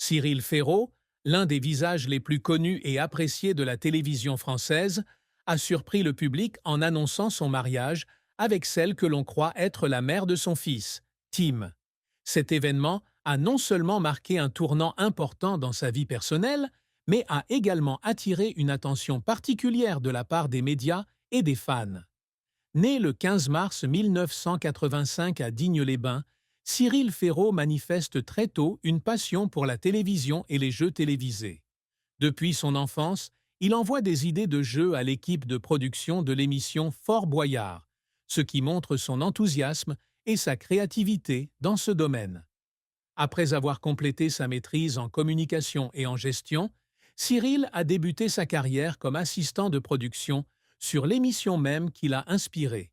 Cyril Ferraud, l'un des visages les plus connus et appréciés de la télévision française, a surpris le public en annonçant son mariage avec celle que l'on croit être la mère de son fils, Tim. Cet événement a non seulement marqué un tournant important dans sa vie personnelle, mais a également attiré une attention particulière de la part des médias et des fans. Né le 15 mars 1985 à Digne-les-Bains, Cyril Ferraud manifeste très tôt une passion pour la télévision et les jeux télévisés. Depuis son enfance, il envoie des idées de jeux à l'équipe de production de l'émission Fort Boyard, ce qui montre son enthousiasme et sa créativité dans ce domaine. Après avoir complété sa maîtrise en communication et en gestion, Cyril a débuté sa carrière comme assistant de production sur l'émission même qui l'a inspiré.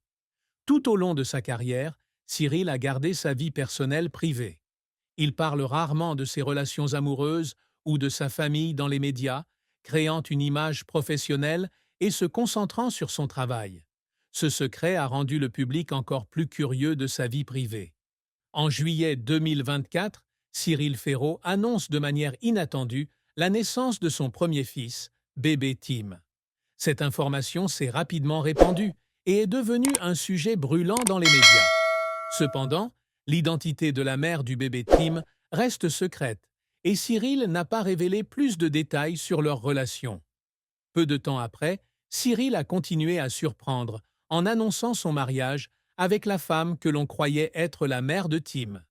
Tout au long de sa carrière, Cyril a gardé sa vie personnelle privée. Il parle rarement de ses relations amoureuses ou de sa famille dans les médias, créant une image professionnelle et se concentrant sur son travail. Ce secret a rendu le public encore plus curieux de sa vie privée. En juillet 2024, Cyril Ferraud annonce de manière inattendue la naissance de son premier fils, bébé Tim. Cette information s'est rapidement répandue et est devenue un sujet brûlant dans les médias. Cependant, l'identité de la mère du bébé Tim reste secrète et Cyril n'a pas révélé plus de détails sur leur relation. Peu de temps après, Cyril a continué à surprendre en annonçant son mariage avec la femme que l'on croyait être la mère de Tim.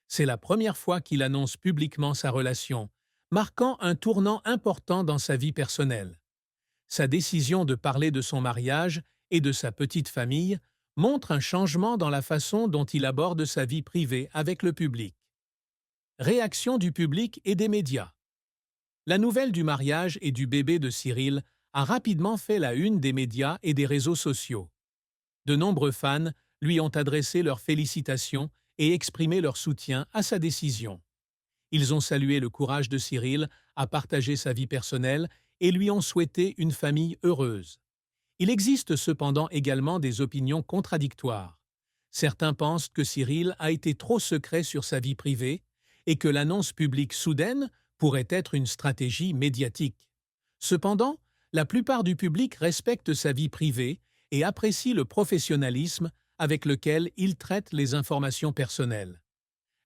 C'est la première fois qu'il annonce publiquement sa relation, marquant un tournant important dans sa vie personnelle. Sa décision de parler de son mariage et de sa petite famille montre un changement dans la façon dont il aborde sa vie privée avec le public. Réaction du public et des médias. La nouvelle du mariage et du bébé de Cyril a rapidement fait la une des médias et des réseaux sociaux. De nombreux fans lui ont adressé leurs félicitations et exprimé leur soutien à sa décision. Ils ont salué le courage de Cyril à partager sa vie personnelle et lui ont souhaité une famille heureuse. Il existe cependant également des opinions contradictoires. Certains pensent que Cyril a été trop secret sur sa vie privée et que l'annonce publique soudaine pourrait être une stratégie médiatique. Cependant, la plupart du public respecte sa vie privée et apprécie le professionnalisme avec lequel il traite les informations personnelles.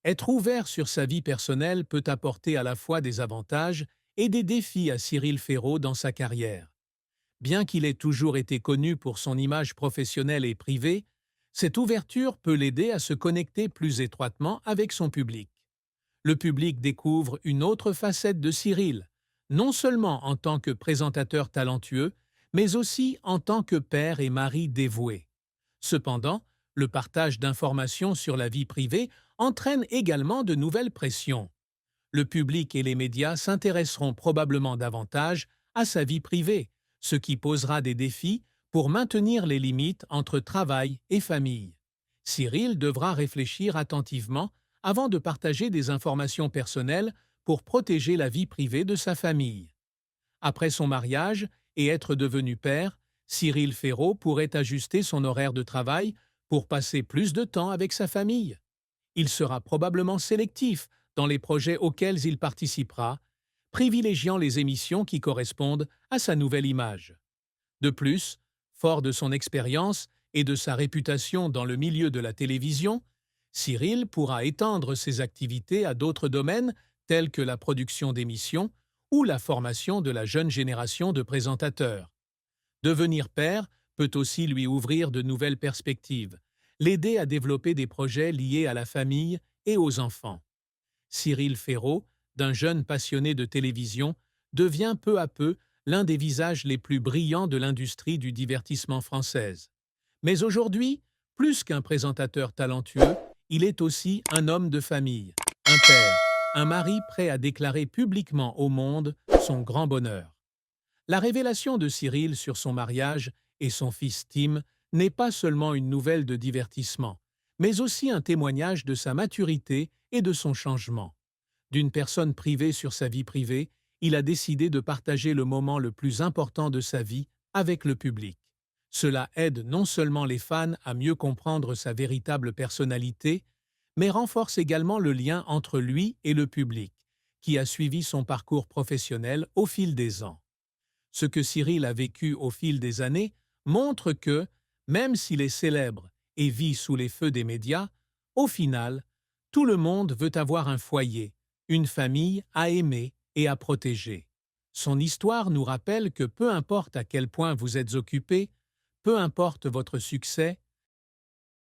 Être ouvert sur sa vie personnelle peut apporter à la fois des avantages et des défis à Cyril Ferraud dans sa carrière. Bien qu'il ait toujours été connu pour son image professionnelle et privée, cette ouverture peut l'aider à se connecter plus étroitement avec son public. Le public découvre une autre facette de Cyril, non seulement en tant que présentateur talentueux, mais aussi en tant que père et mari dévoué. Cependant, le partage d'informations sur la vie privée entraîne également de nouvelles pressions. Le public et les médias s'intéresseront probablement davantage à sa vie privée, ce qui posera des défis pour maintenir les limites entre travail et famille. Cyril devra réfléchir attentivement avant de partager des informations personnelles pour protéger la vie privée de sa famille. Après son mariage et être devenu père, Cyril Ferraud pourrait ajuster son horaire de travail pour passer plus de temps avec sa famille. Il sera probablement sélectif dans les projets auxquels il participera, privilégiant les émissions qui correspondent à sa nouvelle image. De plus, fort de son expérience et de sa réputation dans le milieu de la télévision, Cyril pourra étendre ses activités à d'autres domaines tels que la production d'émissions ou la formation de la jeune génération de présentateurs. Devenir père peut aussi lui ouvrir de nouvelles perspectives, l'aider à développer des projets liés à la famille et aux enfants. Cyril Ferraud, d'un jeune passionné de télévision, devient peu à peu l'un des visages les plus brillants de l'industrie du divertissement française. Mais aujourd'hui, plus qu'un présentateur talentueux, il est aussi un homme de famille, un père, un mari prêt à déclarer publiquement au monde son grand bonheur. La révélation de Cyril sur son mariage et son fils Tim n'est pas seulement une nouvelle de divertissement, mais aussi un témoignage de sa maturité et de son changement. D'une personne privée sur sa vie privée, il a décidé de partager le moment le plus important de sa vie avec le public. Cela aide non seulement les fans à mieux comprendre sa véritable personnalité, mais renforce également le lien entre lui et le public, qui a suivi son parcours professionnel au fil des ans. Ce que Cyril a vécu au fil des années montre que, même s'il est célèbre et vit sous les feux des médias, au final, tout le monde veut avoir un foyer, une famille à aimer et à protéger. Son histoire nous rappelle que peu importe à quel point vous êtes occupé, peu importe votre succès,